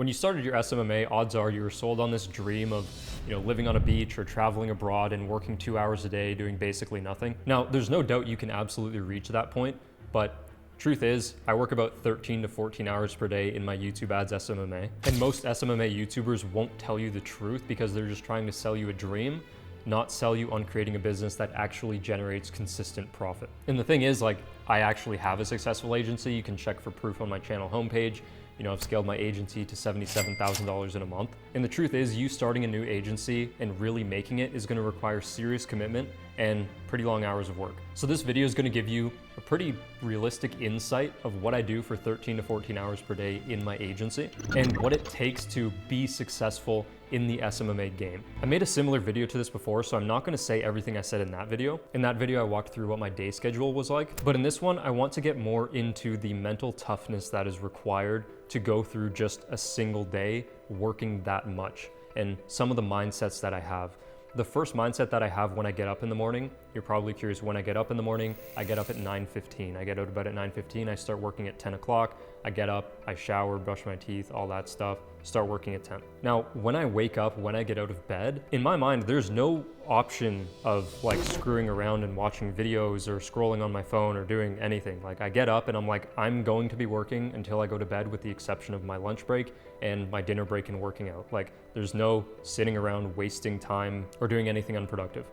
When you started your SMMA, odds are you were sold on this dream of, living on a beach or traveling abroad and working 2 hours a day doing basically nothing. Now, there's no doubt you can absolutely reach that point, but truth is, I work about 13 to 14 hours per day in my YouTube ads SMMA, and most SMMA YouTubers won't tell you the truth because they're just trying to sell you a dream, not sell you on creating a business that actually generates consistent profit. And the thing is, I actually have a successful agency. You can check for proof on my channel homepage. I've scaled my agency to $77,000 in a month. And the truth is, you starting a new agency and really making it is gonna require serious commitment and pretty long hours of work. So this video is gonna give you a pretty realistic insight of what I do for 13 to 14 hours per day in my agency and what it takes to be successful in the SMMA game. I made a similar video to this before, so I'm not gonna say everything I said in that video. In that video, I walked through what my day schedule was like, but in this one, I want to get more into the mental toughness that is required to go through just a single day working that much and some of the mindsets that I have. The first mindset that I have when I get up in the morning, you're probably curious when I get up in the morning, I get up at 9:15. I get out of bed at 9:15, I start working at 10 o'clock. I get up, I shower, brush my teeth, all that stuff, start working at 10. Now, when I wake up, when I get out of bed, in my mind, there's no option of screwing around and watching videos or scrolling on my phone or doing anything. I get up and I'm like, I'm going to be working until I go to bed with the exception of my lunch break and my dinner break and working out. There's no sitting around wasting time or doing anything unproductive.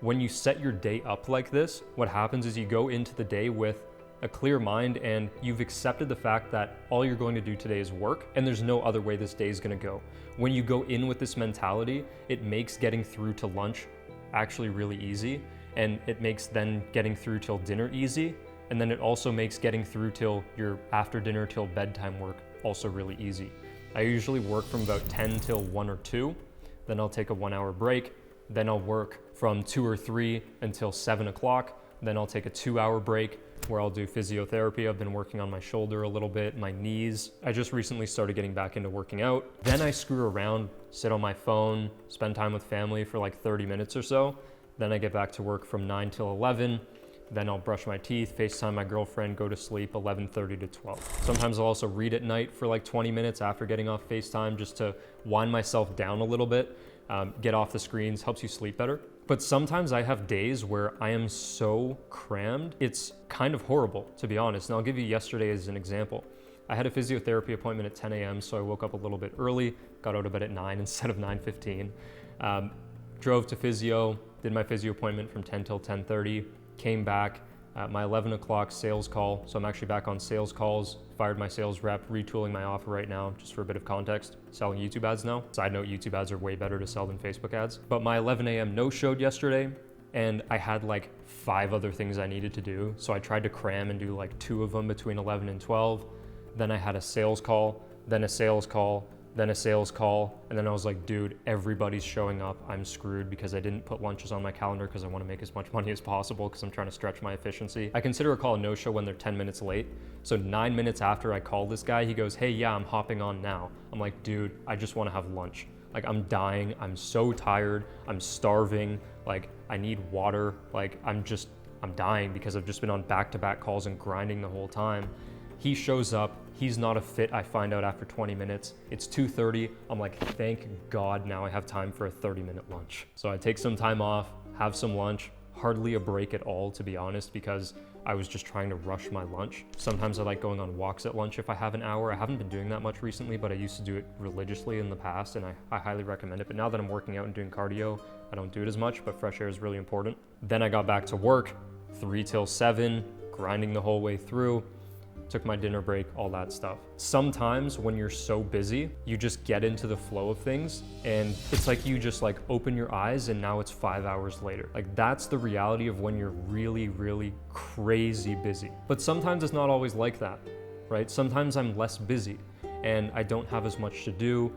When you set your day up like this, what happens is you go into the day with a clear mind and you've accepted the fact that all you're going to do today is work and there's no other way this day is going to go. When you go in with this mentality, it makes getting through to lunch actually really easy, and it makes then getting through till dinner easy, and then it also makes getting through till your after dinner till bedtime work also really easy. I usually work from about 10 till 1 or 2, then I'll take a 1 hour break, then I'll work from 2 or 3 until 7 o'clock, then I'll take a 2 hour break where I'll do physiotherapy. I've been working on my shoulder a little bit, my knees. I just recently started getting back into working out. Then I screw around, sit on my phone, spend time with family for 30 minutes or so. Then I get back to work from 9 till 11. Then I'll brush my teeth, FaceTime my girlfriend, go to sleep 11:30 to 12. Sometimes I'll also read at night for 20 minutes after getting off FaceTime just to wind myself down a little bit, get off the screens, helps you sleep better. But sometimes I have days where I am so crammed, it's kind of horrible, to be honest. And I'll give you yesterday as an example. I had a physiotherapy appointment at 10 a.m., so I woke up a little bit early, got out of bed at 9 instead of 9:15. Drove to physio, did my physio appointment from 10 till 10:30, came back, my 11 o'clock sales call. So I'm actually back on sales calls, fired my sales rep, retooling my offer right now, just for a bit of context, selling YouTube ads now. Side note, YouTube ads are way better to sell than Facebook ads. But my 11 a.m. no-showed yesterday, and I had 5 other things I needed to do. So I tried to cram and do 2 of them between 11 and 12. Then I had a sales call, then a sales call, then a sales call, and then I was like, dude, everybody's showing up. I'm screwed because I didn't put lunches on my calendar because I want to make as much money as possible because I'm trying to stretch my efficiency. I consider a call a no-show when they're 10 minutes late. So 9 minutes after I call this guy, he goes, hey, yeah, I'm hopping on now. I'm like, dude, I just want to have lunch. I'm dying. I'm so tired. I'm starving. I need water. I'm dying because I've just been on back-to-back calls and grinding the whole time. He shows up, he's not a fit, I find out after 20 minutes. It's 2:30, I'm like, thank God now I have time for a 30-minute lunch. So I take some time off, have some lunch, hardly a break at all, to be honest, because I was just trying to rush my lunch. Sometimes I like going on walks at lunch if I have an hour. I haven't been doing that much recently, but I used to do it religiously in the past, and I highly recommend it. But now that I'm working out and doing cardio, I don't do it as much, but fresh air is really important. Then I got back to work, 3 till 7, grinding the whole way through. Took my dinner break, all that stuff. Sometimes when you're so busy, you just get into the flow of things and it's like you just open your eyes and now it's 5 hours later. That's the reality of when you're really, really crazy busy. But sometimes it's not always like that, right? Sometimes I'm less busy and I don't have as much to do.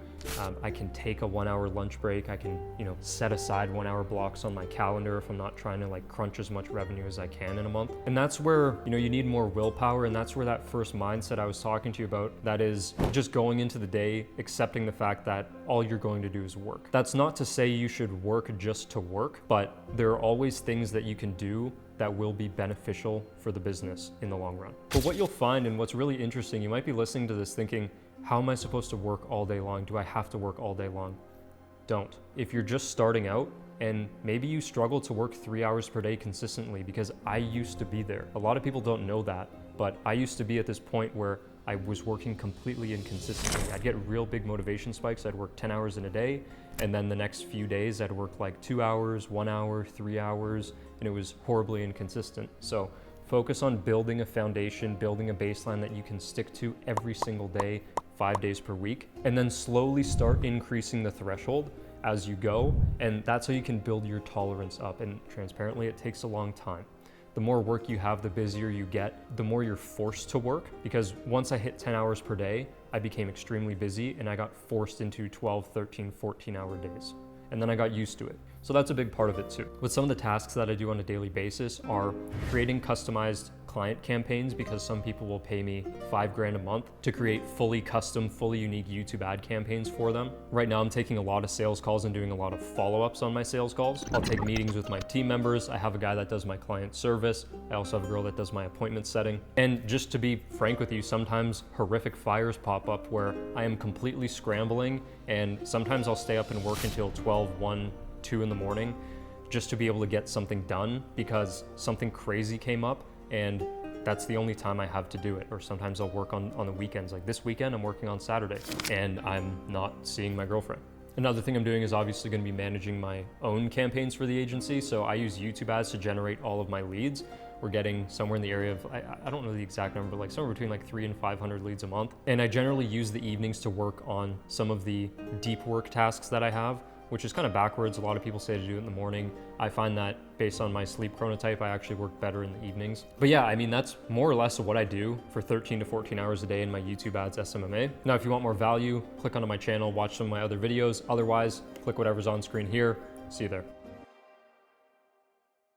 I can take a 1 hour lunch break. I can, set aside 1 hour blocks on my calendar if I'm not trying to crunch as much revenue as I can in a month. And that's where, you need more willpower. And that's where that first mindset I was talking to you about, that is just going into the day, accepting the fact that all you're going to do is work. That's not to say you should work just to work, but there are always things that you can do that will be beneficial for the business in the long run. But what you'll find, and what's really interesting, you might be listening to this thinking, How am I supposed to work all day long? Do I have to work all day long? Don't. If you're just starting out, and maybe you struggle to work 3 hours per day consistently, because I used to be there. A lot of people don't know that, but I used to be at this point where I was working completely inconsistently. I'd get real big motivation spikes. I'd work 10 hours in a day, and then the next few days I'd work like 2 hours, 1 hour, 3 hours, and it was horribly inconsistent. So focus on building a foundation, building a baseline that you can stick to every single day, 5 days per week, and then slowly start increasing the threshold as you go. And that's how you can build your tolerance up. And transparently, it takes a long time. The more work you have, the busier you get, the more you're forced to work. Because once I hit 10 hours per day, I became extremely busy and I got forced into 12, 13, 14-hour days. And then I got used to it. So that's a big part of it too. But some of the tasks that I do on a daily basis are creating customized client campaigns, because some people will pay me $5,000 a month to create fully custom, fully unique YouTube ad campaigns for them. Right now I'm taking a lot of sales calls and doing a lot of follow-ups on my sales calls. I'll take meetings with my team members. I have a guy that does my client service. I also have a girl that does my appointment setting. And just to be frank with you, sometimes horrific fires pop up where I am completely scrambling, and sometimes I'll stay up and work until 12, 1, 2 in the morning just to be able to get something done because something crazy came up, and that's the only time I have to do it. Or sometimes I'll work on the weekends. Like this weekend, I'm working on Saturday and I'm not seeing my girlfriend. Another thing I'm doing is obviously going to be managing my own campaigns for the agency. So I use YouTube ads to generate all of my leads. We're getting somewhere in the area of, I don't know the exact number, but like somewhere between like 300 and 500 leads a month. And I generally use the evenings to work on some of the deep work tasks that I have, which is kind of backwards. A lot of people say to do it in the morning. I find that based on my sleep chronotype, I actually work better in the evenings. But yeah, I mean, that's more or less what I do for 13 to 14 hours a day in my YouTube ads SMMA. Now, if you want more value, click onto my channel, watch some of my other videos. Otherwise, click whatever's on screen here. See you there.